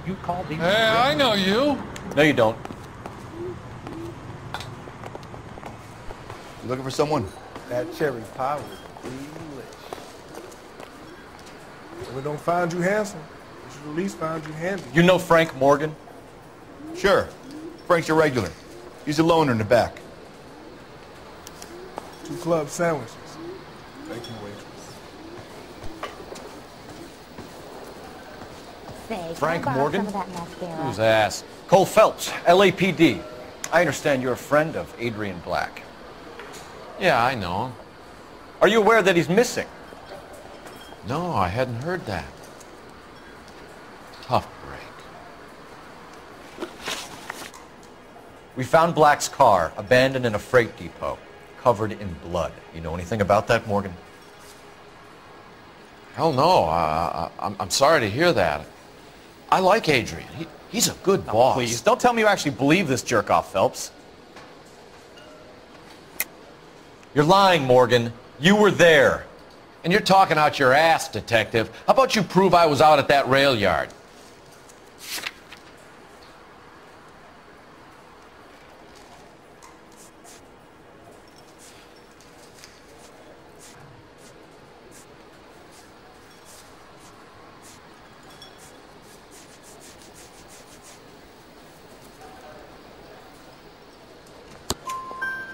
You call these? Hey, I know you. No, you don't. You looking for someone? That cherry pie was delish. If we don't find you handsome, we should at least find you handy. You know Frank Morgan? Sure. Frank's a regular. He's a loner in the back. 2 club sandwiches. Thank you, waitress. Say, Frank can I borrow Morgan? some of that mascara? Who's ass? Cole Phelps, LAPD. I understand you're a friend of Adrian Black. Yeah, I know him. Are you aware that he's missing? No, I hadn't heard that. Tough break. We found Black's car abandoned in a freight depot, covered in blood. You know anything about that, Morgan? Hell no. I'm sorry to hear that. I like Adrian. He's a good boss. Please, don't tell me you actually believe this jerk-off, Phelps. You're lying, Morgan. You were there. And you're talking out your ass, detective. How about you prove I was out at that rail yard?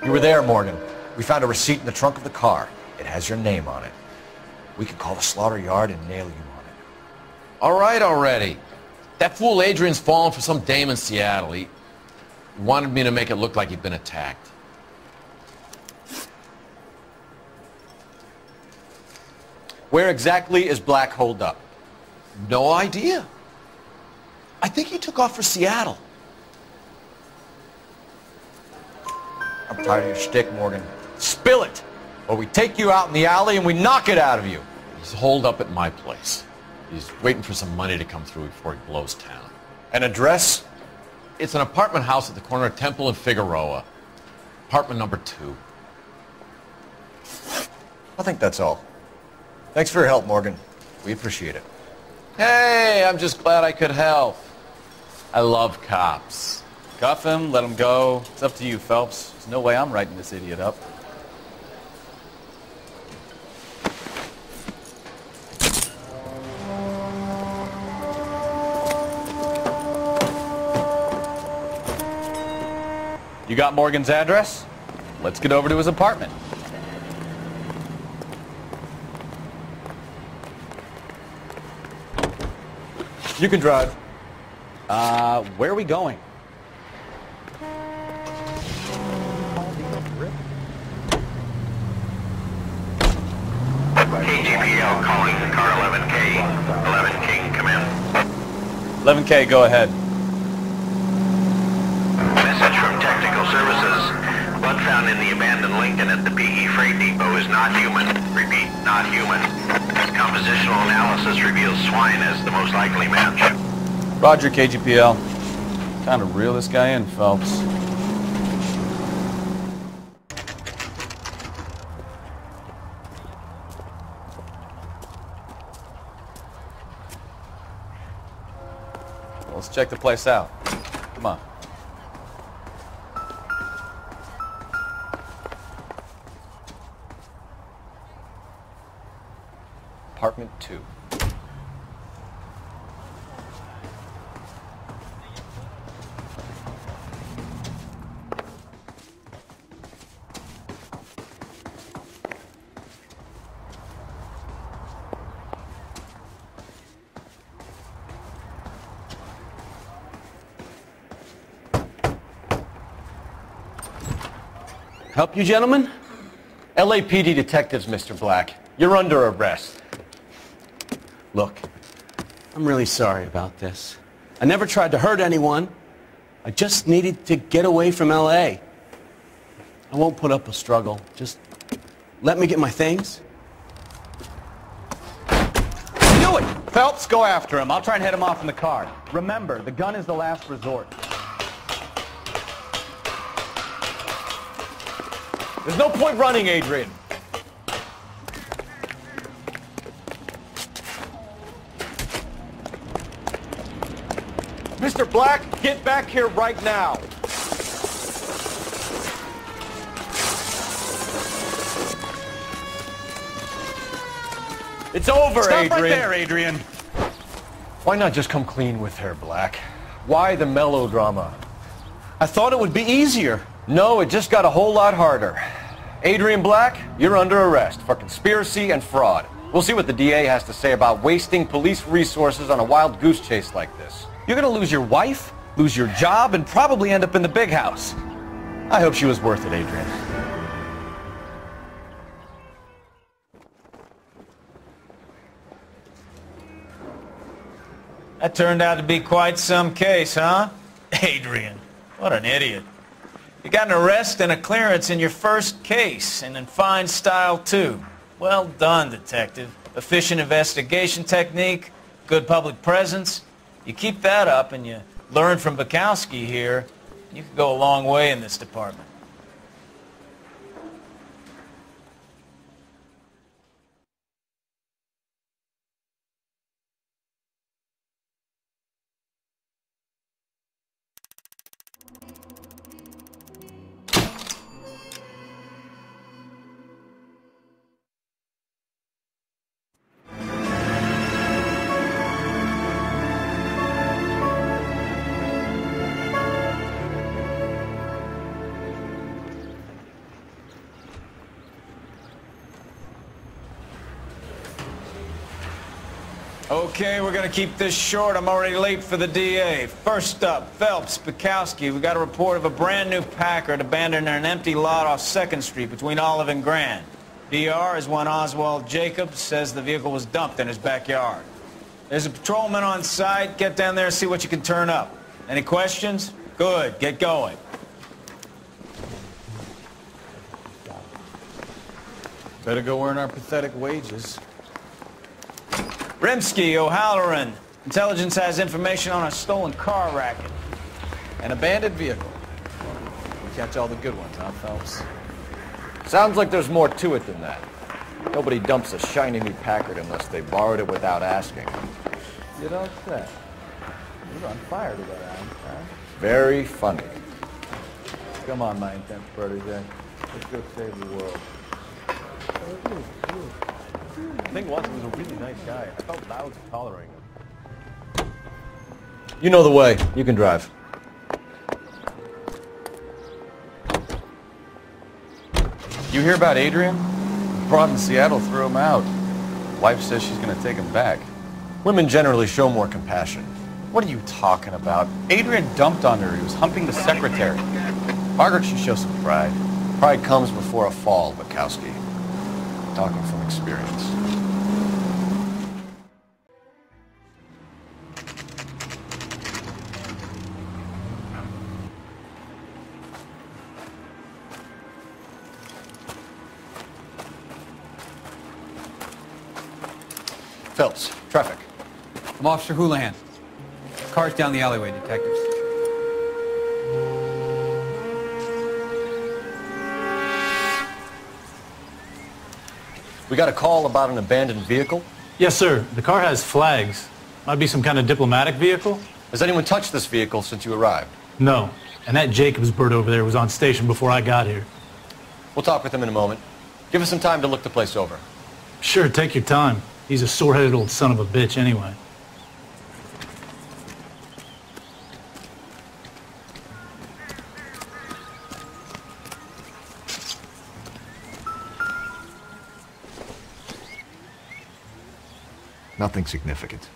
You were there, Morgan. We found a receipt in the trunk of the car. It has your name on it. We could call the slaughter yard and nail you on it. All right already. That fool Adrian's fallen for some dame in Seattle. He wanted me to make it look like he'd been attacked. Where exactly is Black holed up? No idea. I think he took off for Seattle. I'm tired of your shtick, Morgan. Spill it, or we take you out in the alley and we knock it out of you. He's holed up at my place. He's waiting for some money to come through before he blows town. An address? It's an apartment house at the corner of Temple and Figueroa. Apartment number 2. I think that's all. Thanks for your help, Morgan. We appreciate it. Hey, I'm just glad I could help. I love cops. Cuff him, let him go. It's up to you, Phelps. There's no way I'm writing this idiot up. You got Morgan's address? Let's get over to his apartment. You can drive. Where are we going? KGPL calling car 11K. 11 King, come in. 11K, go ahead. Message from Technical Services. Blood found in the abandoned Lincoln at the PE Freight Depot is not human. Repeat, not human. Compositional analysis reveals swine as the most likely match. Roger, KGPL. Time to reel this guy in, Phelps. Let's check the place out. Come on. Apartment 2. Help you, gentlemen? LAPD detectives, Mr. Black. You're under arrest. Look, I'm really sorry about this. I never tried to hurt anyone. I just needed to get away from LA. I won't put up a struggle. Just let me get my things. Do it! Phelps, go after him. I'll try and head him off in the car. Remember, the gun is the last resort. There's no point running, Adrian. Mr. Black, get back here right now. It's over, Stop Adrian. right there, Adrian. Why not just come clean with her, Black? Why the melodrama? I thought it would be easier. No, it just got a whole lot harder. Adrian Black, you're under arrest for conspiracy and fraud. We'll see what the DA has to say about wasting police resources on a wild goose chase like this. You're gonna lose your wife, lose your job, and probably end up in the big house. I hope she was worth it, Adrian. That turned out to be quite some case, huh? Adrian, what an idiot. You got an arrest and a clearance in your first case, and in fine style, too. Well done, detective. Efficient investigation technique, good public presence. You keep that up and you learn from Bukowski here, you could go a long way in this department. Okay, we're gonna keep this short. I'm already late for the DA. First up, Phelps, Bukowski. We got a report of a brand new Packard abandoned in an empty lot off 2nd Street between Olive and Grand. DR is one Oswald Jacobs, says the vehicle was dumped in his backyard. There's a patrolman on site. Get down there and see what you can turn up. Any questions? Good, get going. Better go earn our pathetic wages. Rimsky, O'Halloran. Intelligence has information on a stolen car racket. An abandoned vehicle. We catch all the good ones, huh, Phelps? Sounds like there's more to it than that. Nobody dumps a shiny new Packard unless they borrowed it without asking. You don't say. You're on fire today, huh? Very funny. Come on, my intense protege. Let's go save the world. The thing was, he was a really nice guy. I felt loud tolerating him. You know the way. You can drive. You hear about Adrian? Brought in Seattle, threw him out. Wife says she's gonna take him back. Women generally show more compassion. What are you talking about? Adrian dumped on her. He was humping the secretary. Margaret should show some pride. Pride comes before a fall, Bukowski. Talking from experience. Phelps, traffic. I'm Officer Houlihan. Car's down the alleyway, detectives. We got a call about an abandoned vehicle. Yes, sir. The car has flags. Might be some kind of diplomatic vehicle. Has anyone touched this vehicle since you arrived? No. And that Jacobs bird over there was on station before I got here. We'll talk with him in a moment. Give us some time to look the place over. Sure, take your time. He's a sore-headed old son of a bitch anyway. Nothing significant.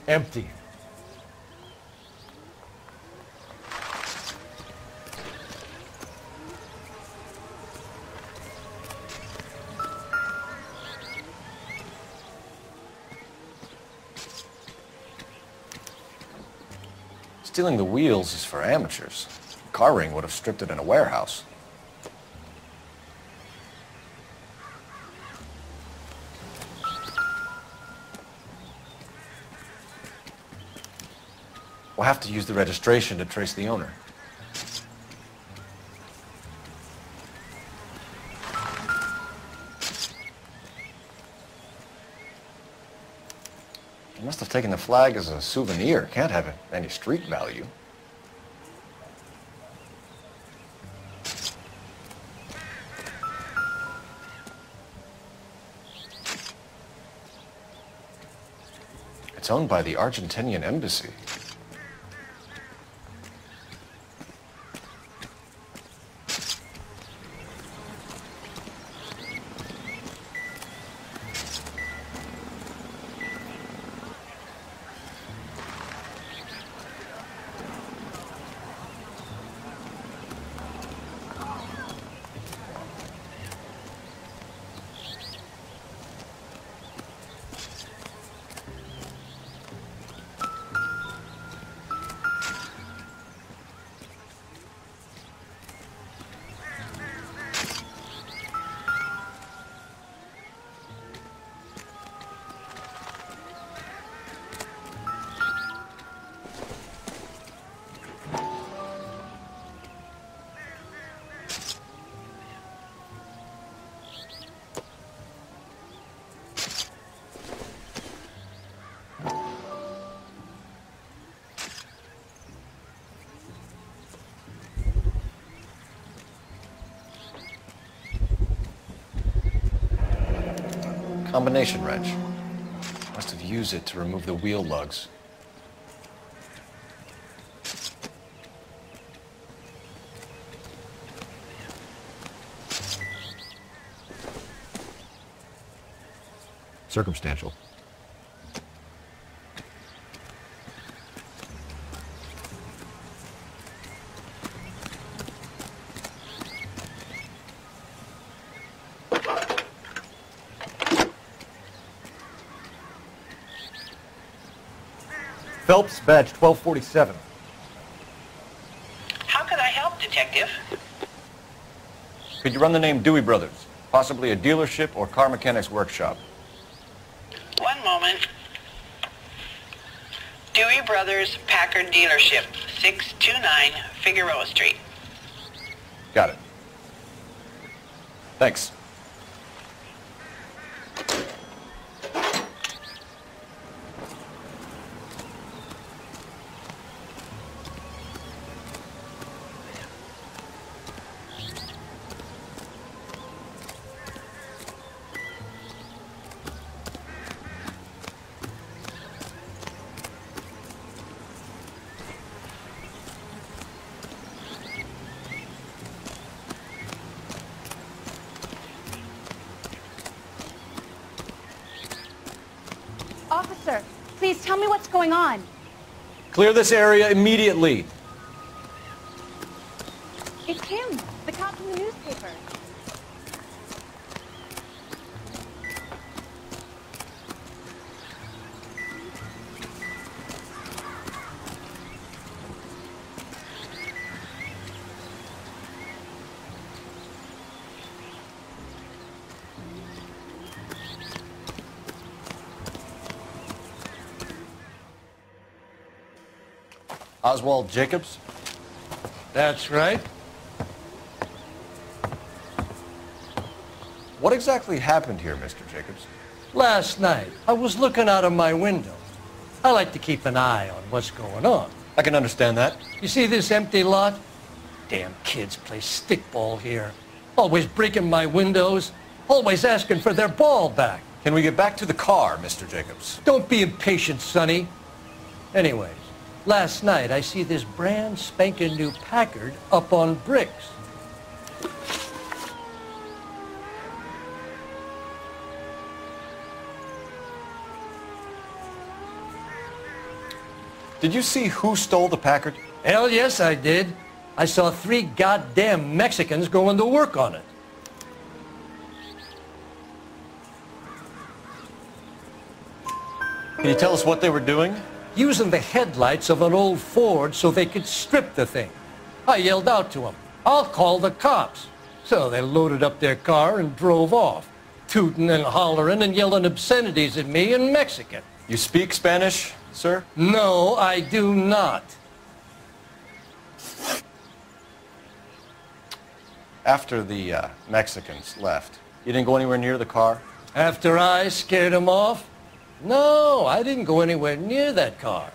Empty. Stealing the wheels is for amateurs. A car ring would have stripped it in a warehouse. We'll have to use the registration to trace the owner. He must have taken the flag as a souvenir. Can't have any street value. It's owned by the Argentinian embassy. Combination wrench. Must have used it to remove the wheel lugs. Circumstantial. Phelps, badge 1247. How can I help, Detective? Could you run the name Dewey Brothers? Possibly a dealership or car mechanic's workshop. One moment. Dewey Brothers Packard Dealership, 629 Figueroa Street. Got it. Thanks. Officer, please tell me what's going on. Clear this area immediately. It's him, the cop from the newspaper. Oswald Jacobs? That's right. What exactly happened here, Mr. Jacobs? Last night, I was looking out of my window. I like to keep an eye on what's going on. I can understand that. You see this empty lot? Damn kids play stickball here. Always breaking my windows. Always asking for their ball back. Can we get back to the car, Mr. Jacobs? Don't be impatient, Sonny. Anyways, last night I see this brand spanking new Packard up on bricks. Did you see who stole the Packard? Hell yes, I did. I saw 3 goddamn Mexicans going to work on it. Can you tell us what they were doing? Using the headlights of an old Ford so they could strip the thing. I yelled out to them, "I'll call the cops." So they loaded up their car and drove off, tooting and hollering and yelling obscenities at me in Mexican. You speak Spanish, sir? No, I do not. After the Mexicans left, you didn't go anywhere near the car? After I scared him off? No, I didn't go anywhere near that car.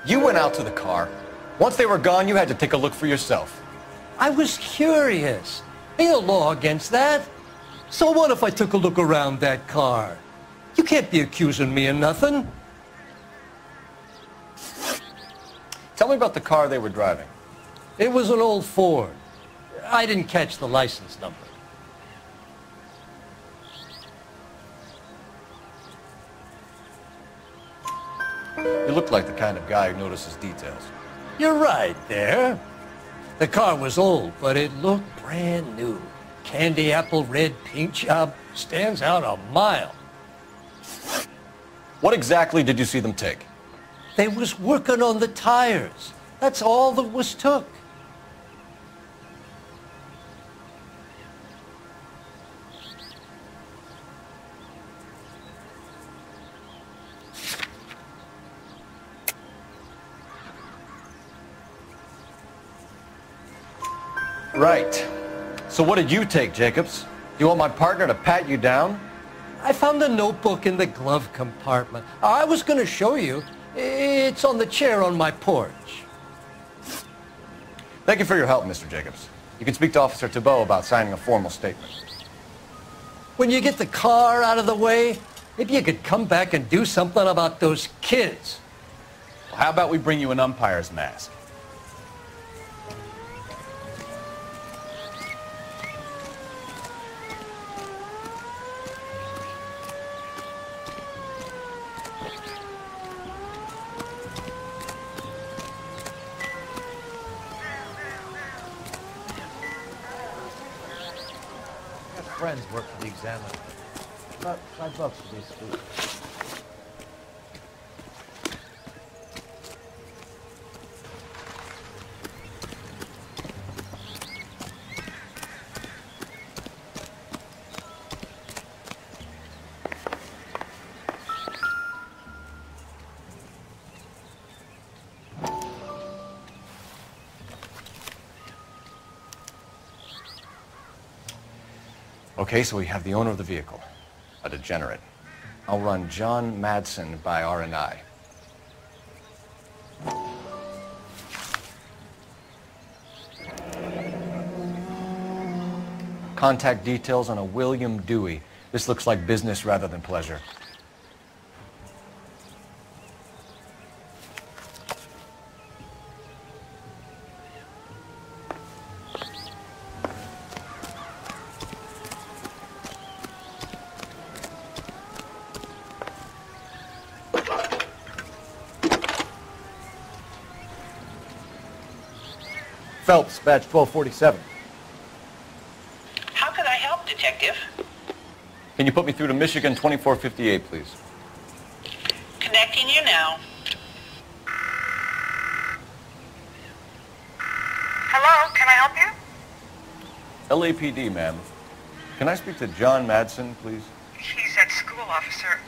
You went out to the car. Once they were gone, you had to take a look for yourself. I was curious. Ain't no law against that. So what if I took a look around that car? You can't be accusing me of nothing. Tell me about the car they were driving. It was an old Ford. I didn't catch the license number. You look like the kind of guy who notices details. You're right there. The car was old, but it looked brand new. Candy apple red paint job stands out a mile. What exactly did you see them take? They was working on the tires. That's all that was took. Right. So what did you take, Jacobs? You want my partner to pat you down? I found a notebook in the glove compartment. I was going to show you. It's on the chair on my porch. Thank you for your help, Mr. Jacobs. You can speak to Officer Thibault about signing a formal statement. When you get the car out of the way, maybe you could come back and do something about those kids. Well, how about we bring you an umpire's mask? Friends work for the Examiner. About $5 for these food. Okay, so we have the owner of the vehicle, a degenerate. I'll run John Madsen by R&I. Contact details on a William Dewey. This looks like business rather than pleasure. Phelps, badge 1247. How could I help, Detective? Can you put me through to Michigan 2458, please? Connecting you now. Hello, can I help you? LAPD, ma'am. Can I speak to John Madsen, please? He's at school, officer.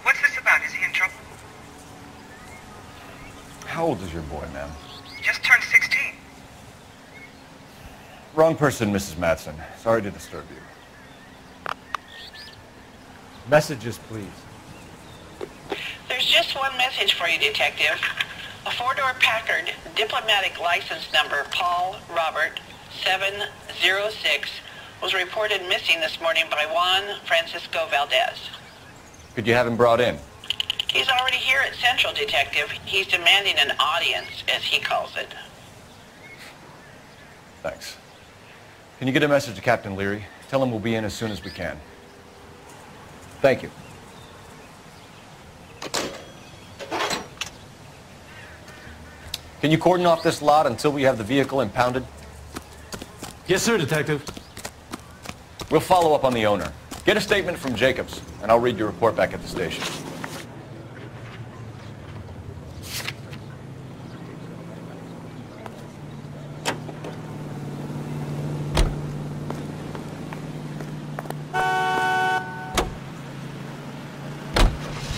What's this about? Is he in trouble? How old is your boy, ma'am? Just turned 16. Wrong person, Mrs. Madsen. Sorry to disturb you. Messages, please. There's just one message for you, Detective. A four-door Packard, diplomatic license number Paul Robert 706, was reported missing this morning by Juan Francisco Valdez. Could you have him brought in? He's already here at Central, Detective. He's demanding an audience, as he calls it. Thanks. Can you get a message to Captain Leary? Tell him we'll be in as soon as we can. Thank you. Can you cordon off this lot until we have the vehicle impounded? Yes, sir, Detective. We'll follow up on the owner. Get a statement from Jacobs, and I'll read your report back at the station.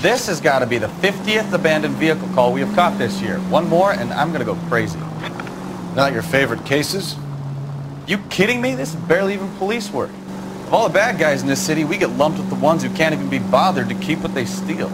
This has got to be the 50th abandoned vehicle call we have caught this year. One more, and I'm going to go crazy. Not your favorite cases? You kidding me? This is barely even police work. Of all the bad guys in this city, we get lumped with the ones who can't even be bothered to keep what they steal.